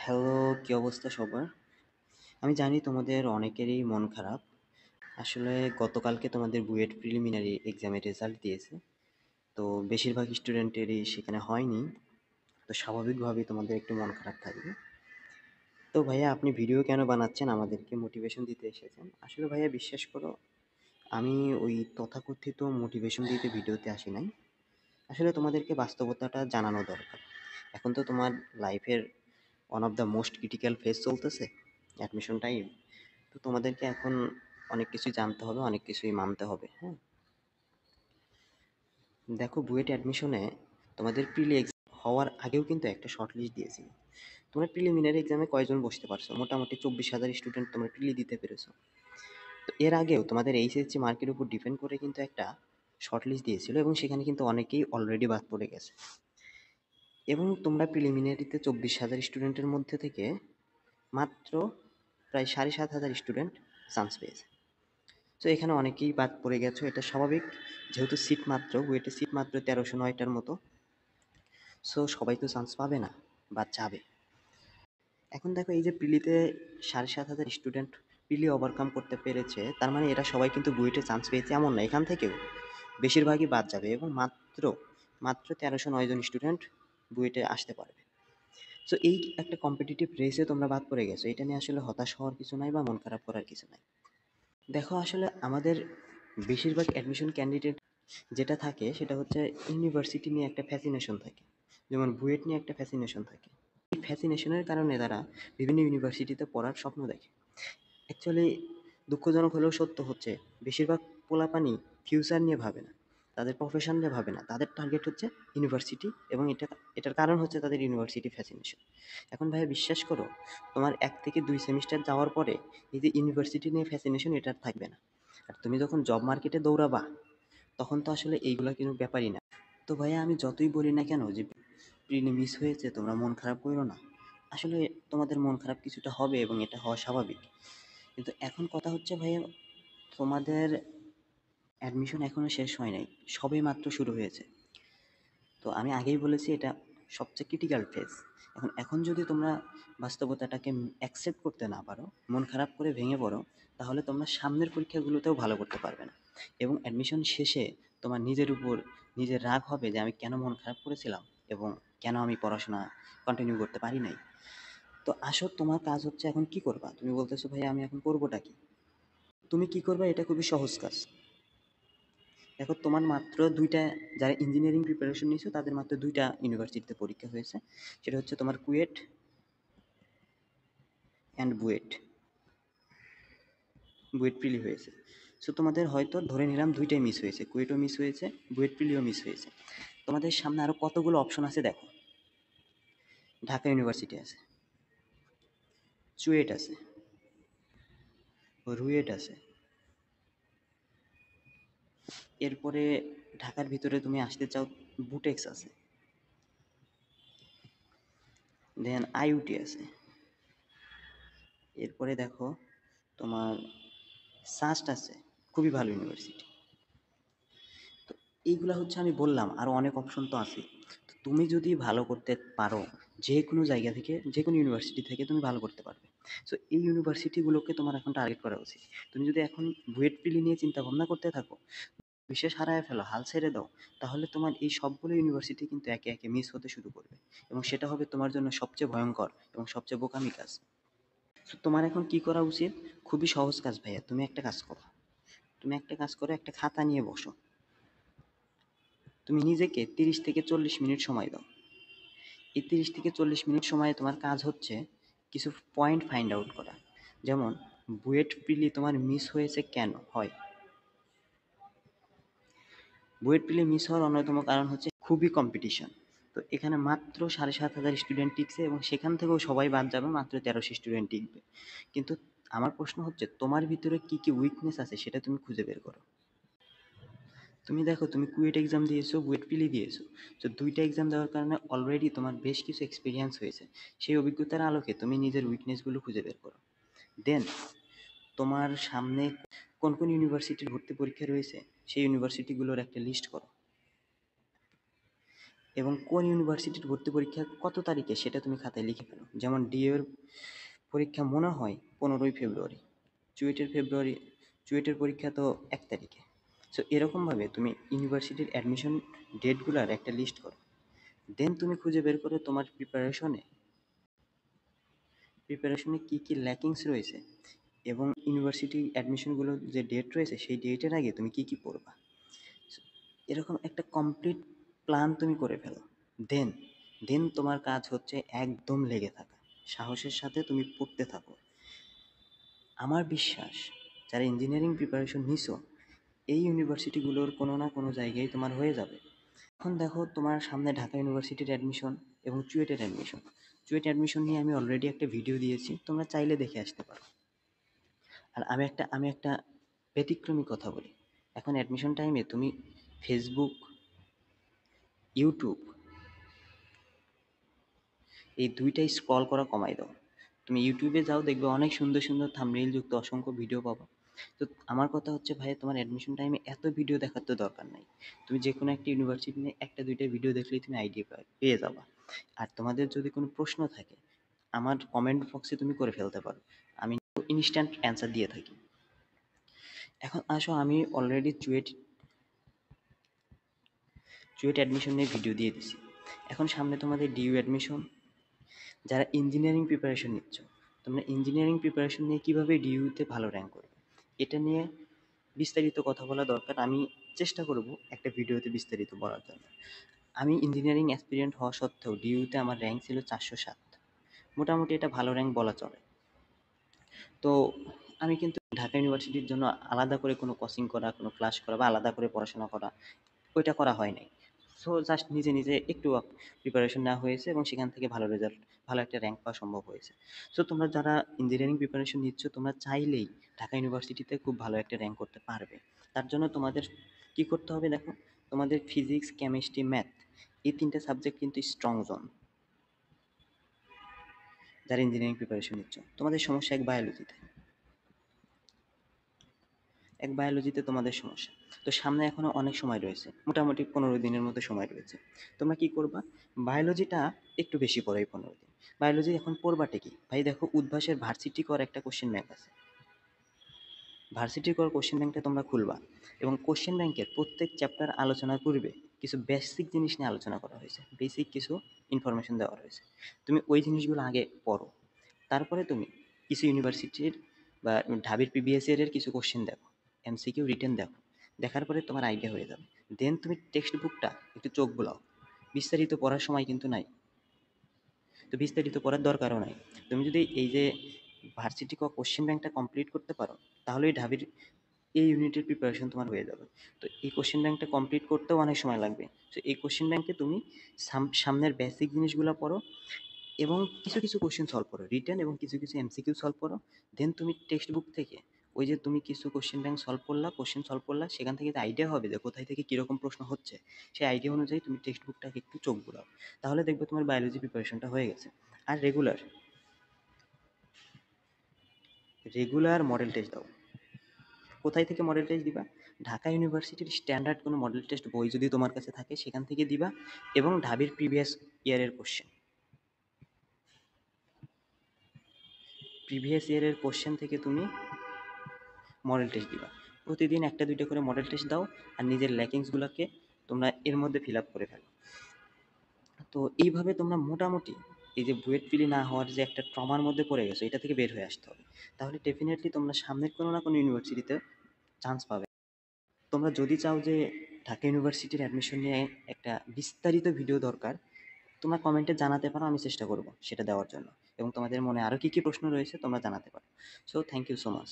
Hello, কি অবস্থা সবার? আমি জানি তোমাদের অনেকেরই মন খারাপ। আসলে গতকালকে তোমাদের বুয়েট প্রিলিমিনারি এক্সামের রেজাল্ট দিয়েছে। তো বেশিরভাগ স্টুডেন্টেরই সেখানে হয়নি। তো স্বাভাবিকভাবেই তোমাদের একটু মন খারাপ থাকবে। তো ভাইয়া আপনি ভিডিও কেন বানাচ্ছেন? আমাদেরকে মোটিভেশন দিতে এসেছেন। আসলে ভাইয়া বিশ্বাস করো, আমি ওই তথাকথিত মোটিভেশন দিতে ভিডিওতে আসি নাই। আসলে তোমাদেরকে বাস্তবতাটা জানানো দরকার। এখন তো তোমার লাইফের one of the most critical phase চলতেছে, অ্যাডমিশন টাইম। তো তোমাদেরকে এখন অনেক কিছুই জানতে হবে, অনেক কিছুই মানতে হবে। হ্যাঁ, দেখো বুয়েট অ্যাডমিশনে তোমাদের প্রিলি এক্সাম হওয়ার আগেও কিন্তু একটা শর্ট লিস্ট দিয়েছিল। তোমরা প্রিলিমিনারি এক্সামে কয়জন বসতে পারছো? মোটামুটি 24,000 স্টুডেন্ট তোমরা প্রিলি দিতে পেরেছো। তো এর আগেও তোমাদের এইচএসসি মার্কের উপর ডিপেন্ড করে কিন্তু একটা শর্ট লিস্ট দিয়েছিল, এবং সেখানে কিন্তু অনেকেই অলরেডি বাদ পড়ে গেছে। এবং তোমরা প্রিলিমিনারিতে 24,000 স্টুডেন্টের মধ্যে থেকে মাত্র প্রায় 7,500 স্টুডেন্ট চান্স পেয়েছে। তো এখানে অনেকেই বাদ পড়ে গেছো, এটা স্বাভাবিক। যেহেতু সিট মাত্র বুয়েটে সিট মাত্র 1309টার মতো, সো সবাই তো চান্স পাবে না বা যাবে। এখন দেখো এই যে প্রিলিতে 7,500 স্টুডেন্ট প্রিলি ওভারকাম করতে পেরেছে, তার মানে এরা সবাই কিন্তু বুয়েটে চান্স পেয়েছে এমন না। এখান থেকেও বেশিরভাগই বাদ যাবে, এবং মাত্র মাত্র 1309 জন স্টুডেন্ট বুয়েটে আসতে পারবে। সো এই একটা কম্পিটিটিভ রেসে তোমরা বাদ পড়ে গেছো, এটা নিয়ে আসলে হতাশ হওয়ার কিছু নাই বা মন খারাপ করার কিছু নাই। দেখো আসলে আমাদের বেশিরভাগ অ্যাডমিশন ক্যান্ডিডেট যেটা থাকে সেটা হচ্ছে ইউনিভার্সিটি নিয়ে একটা ফ্যাসিনেশন থাকে। যেমন বুয়েট নিয়ে একটা ফ্যাসিনেশন থাকে। এই ফ্যাসিনেশনের কারণে তারা বিভিন্ন ইউনিভার্সিটিতে পড়ার স্বপ্ন দেখে। অ্যাকচুয়ালি দুঃখজনক হলেও সত্য হচ্ছে, বেশিরভাগ পোলাপানি ফিউচার নিয়ে ভাবে না, তাদের প্রফেশন নিয়ে ভাবে না, তাদের টার্গেট হচ্ছে ইউনিভার্সিটি। এবং এটার কারণ হচ্ছে তাদের ইউনিভার্সিটি ফ্যাসিনেশন। এখন ভাইয়া বিশ্বাস করো, তোমার 1 থেকে 2 সেমিস্টার যাওয়ার পরে এই যে ইউনিভার্সিটি নিয়ে ফ্যাসিনেশন, এটা আর থাকবে না। আর তুমি যখন জব মার্কেটে দৌড়াবা, তখন তো আসলে এইগুলা কোনো ব্যাপারই না। তো ভাইয়া আমি যতই বলি না কেন যে প্রিলি মিস হয়েছে, তোমরা মন খারাপ করো না। আসলে তোমাদের মন খারাপ কিছুটা হবে, এবং এটা হওয়া স্বাভাবিক। কিন্তু এখন কথা হচ্ছে ভাইয়া, তোমাদের অ্যাডমিশন এখনো শেষ হয় নাই, সবে মাত্র শুরু হয়েছে। তো আমি আগেই বলেছি এটা সবচেয়ে ক্রিটিক্যাল ফেজ। এখন যদি তোমরা বাস্তবতাটাকে অ্যাকসেপ্ট করতে না পারো, মন খারাপ করে ভেঙে পড়ো, তাহলে তোমরা সামনের পরীক্ষাগুলোতেও ভালো করতে পারবে না। এবং অ্যাডমিশন শেষে তোমার নিজের উপর নিজের রাগ হবে যে আমি কেন মন খারাপ করেছিলাম, এবং কেন আমি পড়াশোনা কন্টিনিউ করতে পারি নাই। তো আসো, তোমার কাজ হচ্ছে এখন কি করবা। তুমি বলতেছো ভাই আমি এখন করবোটা কি? তুমি কি করবা এটা খুবই সহজ কাজ। দেখো তোমার মাত্র দুইটা, যারা ইঞ্জিনিয়ারিং প্রিপারেশন নিয়েছো তাদের মাত্র দুইটা ইউনিভার্সিটিতে পরীক্ষা হয়েছে। সেটা হচ্ছে তোমার কুয়েট অ্যান্ড বুয়েট। বুয়েট প্রিলি হয়েছে। সো তোমাদের হয়তো ধরে নিলাম দুইটাই মিস হয়েছে, কুয়েটও মিস হয়েছে, বুয়েট প্রিলিও মিস হয়েছে। তোমাদের সামনে আরও কতগুলো অপশন আছে দেখো। ঢাকা ইউনিভার্সিটি আছে, চুয়েট আছে, রুয়েট আছে। এরপরে ঢাকার ভিতরে তুমি আসতে চাও, বুটেক্স আছে, দেন আইইউটি আছে। এরপরে দেখো তোমার সাস্ট আছে, খুবই ভালো ইউনিভার্সিটি। তো এইগুলা হচ্ছে আমি বললাম, আরও অনেক অপশন তো আছে। তো তুমি যদি ভালো করতে পারো, যে কোনো জায়গা থেকে, যে কোনো ইউনিভার্সিটি থেকে তুমি ভালো করতে পারবে। সো এই ইউনিভার্সিটিগুলোকে তোমার এখন টার্গেট করা উচিত। তুমি যদি এখন বুয়েট প্রিলি নিয়ে চিন্তা ভাবনা করতে থাকো, বিশেষ হারায় ফেলো, হাল ছেড়ে দাও, তাহলে তোমার এই সবগুলো ইউনিভার্সিটি কিন্তু একে একে মিস হতে শুরু করবে, এবং সেটা হবে তোমার জন্য সবচেয়ে ভয়ঙ্কর এবং সবচেয়ে বোকামি কাজ। তো তোমার এখন কি করা উচিত? খুবই সহজ কাজ ভাইয়া, তুমি একটা কাজ করো। তুমি একটা কাজ করো, একটা খাতা নিয়ে বসো। তুমি নিজেকে 30 থেকে 40 মিনিট সময় দাও। এই 30 থেকে 40 মিনিট সময়ে তোমার কাজ হচ্ছে কিছু পয়েন্ট ফাইন্ড আউট করা। যেমন বুয়েট প্রিলি তোমার মিস হয়েছে কেন হয়? বুয়েট প্রিলি মিস হওয়ার অন্যতম কারণ হচ্ছে খুবই কম্পিটিশন। তো এখানে মাত্র 7,500 স্টুডেন্ট টিকছে, এবং সেখান থেকেও সবাই বাদ যাবে, মাত্র 1300 স্টুডেন্ট টিকবে। কিন্তু আমার প্রশ্ন হচ্ছে, তোমার ভিতরে কি কি উইকনেস আছে সেটা তুমি খুঁজে বের করো। তুমি দেখো, তুমি কুয়েট এক্সাম দিয়েছো, বুয়েট প্রিলি দিয়েছো। তো দুইটা এক্সাম দেওয়ার কারণে অলরেডি তোমার বেশ কিছু এক্সপিরিয়েন্স হয়েছে। সেই অভিজ্ঞতার আলোকে তুমি নিজের উইকনেসগুলো খুঁজে বের করো। দেন তোমার সামনে কোন কোন ইউনিভার্সিটির ভর্তি পরীক্ষা রয়েছে, সেই ইউনিভার্সিটিগুলোর একটা লিস্ট করো। এবং কোন ইউনিভার্সিটির ভর্তি পরীক্ষা কত তারিখে সেটা তুমি খাতায় লিখে ফেলো। যেমন ডিএর পরীক্ষা মনে হয় 15ই ফেব্রুয়ারি, চুয়েটের পরীক্ষা তো 1 তারিখে। সো এরকমভাবে তুমি ইউনিভার্সিটির অ্যাডমিশন ডেটগুলোর একটা লিস্ট করো। দেন তুমি খুঁজে বের করো তোমার প্রিপারেশনে কী কী ল্যাকিংস রয়েছে এবং ইউনিভার্সিটি অ্যাডমিশনগুলোর যে ডেট রয়েছে সেই ডেটের আগে তুমি কী কী পড়বা। এরকম একটা কমপ্লিট প্ল্যান তুমি করে ফেলো। দেন দেন তোমার কাজ হচ্ছে একদম লেগে থাকা, সাহসের সাথে তুমি পড়তে থাকো। আমার বিশ্বাস যারা ইঞ্জিনিয়ারিং প্রিপারেশন নিছো এই ইউনিভার্সিটিগুলোর কোনো না কোনো জায়গায় তোমার হয়ে যাবে। এখন দেখো তোমার সামনে ঢাকা ইউনিভার্সিটির অ্যাডমিশন এবং চুয়েটের অ্যাডমিশন। চুয়েট অ্যাডমিশন নিয়ে আমি অলরেডি একটা ভিডিও দিয়েছি, তোমরা চাইলে দেখে আসতে পারো। আর আমি একটা ব্যতিক্রমী কথা বলি। এখন অ্যাডমিশন টাইমে তুমি ফেসবুক, ইউটিউব এই দুইটাই স্ক্রল করা কমাই দাও। তুমি ইউটিউবে যাও, দেখবে অনেক সুন্দর সুন্দর থাম্বনেইল যুক্ত অসংখ্য ভিডিও পাবো। তো আমার কথা হচ্ছে ভাই, তোমার অ্যাডমিশন টাইমে এত ভিডিও দেখার তো দরকার নাই। তুমি যে কোনো একটা ইউনিভার্সিটি নিয়ে একটা দুইটা ভিডিও দেখলেই তুমি আইডিয়া পেয়ে যাবা। আর তোমাদের যদি কোনো প্রশ্ন থাকে আমার কমেন্ট বক্সে তুমি করে ফেলতে পারো, আমি ইনস্ট্যান্ট অ্যান্সার দিয়ে থাকি। এখন আসো, আমি অলরেডি চুয়েট অ্যাডমিশন নিয়ে ভিডিও দিয়ে দিছি। এখন সামনে তোমাদের ডিইউ অ্যাডমিশন। যারা ইঞ্জিনিয়ারিং প্রিপারেশন নিচ্ছ, তোমরা ইঞ্জিনিয়ারিং প্রিপারেশন নিয়ে কীভাবে ডিইউতে ভালো র্যাঙ্ক করবে এটা নিয়ে বিস্তারিত কথা বলা দরকার। আমি চেষ্টা করব একটা ভিডিওতে বিস্তারিত বলার জন্য। আমি ইঞ্জিনিয়ারিং অ্যাসপিরিয়েন্ট হওয়া সত্ত্বেও ডিইউতে আমার র্যাঙ্ক ছিল 407। মোটামুটি এটা ভালো র্যাঙ্ক বলা চলে। তো আমি কিন্তু ঢাকা ইউনিভার্সিটির জন্য আলাদা করে কোনো কোচিং করা, কোনো ক্লাস করা বা আলাদা করে পড়াশোনা করা ওইটা করা হয় নাই। সো জাস্ট নিজে নিজে একটু প্রিপারেশন নেওয়া হয়েছে এবং সেখান থেকে ভালো রেজাল্ট, ভালো একটা র্যাঙ্ক পাওয়া সম্ভব হয়েছে। সো তোমরা যারা ইঞ্জিনিয়ারিং প্রিপারেশন নিচ্ছ তোমরা চাইলেই ঢাকা ইউনিভার্সিটিতে খুব ভালো একটা র্যাঙ্ক করতে পারবে। তার জন্য তোমাদের কি করতে হবে দেখো, তোমাদের ফিজিক্স, কেমিস্ট্রি, ম্যাথ এই তিনটে সাবজেক্ট কিন্তু স্ট্রং জোন। যারা ইঞ্জিনিয়ারিং প্রিপারেশন নিচ্ছ তোমাদের সমস্যা এক বায়োলজিতে তোমাদের সমস্যা। তো সামনে এখনও অনেক সময় রয়েছে, মোটামুটি 15 দিনের মতো সময় রয়েছে। তোমরা কি করবা, বায়োলজিটা একটু বেশি পড়ো এই 15 দিন। বায়োলজি এখন পড়বাটা কি ভাই, দেখো উদ্ভাসের ভার্সিটি কর একটা কোশ্চেন ব্যাংক আছে। ভার্সিটি কর কোশ্চেন ব্যাংকটা তোমরা খুলবা এবং কোশ্চেন ব্যাংকের প্রত্যেক চ্যাপ্টার আলোচনা করবে কিছু বেসিক জিনিস নিয়ে আলোচনা করা হয়েছে, বেসিক কিছু ইনফরমেশন দেওয়া হয়েছে। তুমি ওই জিনিসগুলো আগে পড়ো। তারপরে তুমি কিছু ইউনিভার্সিটির বা ঢাবির প্রিভিয়াস ইয়ারের কিছু কোশ্চেন দেখো, এমসিকিউ রিটেন দেখো। দেখার পরে তোমার আইডিয়া হয়ে যাবে। দেন তুমি টেক্সট বুকটা একটু চোখ বুলাও। বিস্তারিত পড়ার সময় কিন্তু নাই, তো বিস্তারিত পড়ার দরকারও নাই। তুমি যদি এই যে ভার্সিটি কোশ্চেন ব্যাংকটা কমপ্লিট করতে পারো তাহলেই ঢাবির এই ইউনিটের প্রিপারেশন তোমার হয়ে যাবে। তো এই কোশ্চেন ব্যাংকটা কমপ্লিট করতেও অনেক সময় লাগবে। তো এই কোশ্চেন ব্যাংকে তুমি সামনের বেসিক জিনিসগুলো পড়ো এবং কিছু কিছু কোশ্চেন সলভ করো রিটেন এবং কিছু কিছু এমসিকিউ সলভ করো। দেন তুমি টেক্সট বুক থেকে ওই যে তুমি কিছু কোশ্চেন ব্যাংক কোশ্চেন সলভ করলা, সেখান থেকে আইডিয়া হবে যে কোথায় থেকে কীরকম প্রশ্ন হচ্ছে। সেই আইডিয়া অনুযায়ী তুমি টেক্সট বুকটাকে একটু চোখ বুলাও, তাহলে দেখবে তোমার বায়োলজি প্রিপারেশনটা হয়ে গেছে। আর রেগুলার মডেল টেস্ট দাও। কোথায় থেকে মডেল টেস্ট দিবা, ঢাকা ইউনিভার্সিটির স্ট্যান্ডার্ড কোনো মডেল টেস্ট বই যদি তোমার কাছে থাকে সেখান থেকে দিবা এবং ঢাবির প্রিভিয়াস ইয়ারের কোশ্চেন থেকে তুমি মডেল টেস্ট দিবা। প্রতিদিন একটা দুইটা করে মডেল টেস্ট দাও আর নিজের ল্যাকিংসগুলোকে তোমরা এর মধ্যে ফিল আপ করে ফেলো। তো এইভাবে তোমরা মোটামুটি এই যে বুয়েট পিলি না হওয়ার যে একটা ট্রমার মধ্যে পড়ে গেছো এটা থেকে বের হয়ে আসতে হবে। তাহলে ডেফিনেটলি তোমরা সামনের কোনো না কোনো ইউনিভার্সিটিতে চান্স পাবে। তোমরা যদি চাও যে ঢাকা ইউনিভার্সিটির অ্যাডমিশন নিয়ে একটা বিস্তারিত ভিডিও দরকার, তোমরা কমেন্টে জানাতে পারো, আমি চেষ্টা করব সেটা দেওয়ার জন্য। এবং তোমাদের মনে আরও কী কী প্রশ্ন রয়েছে তোমরা জানাতে পারো। So thank you so much.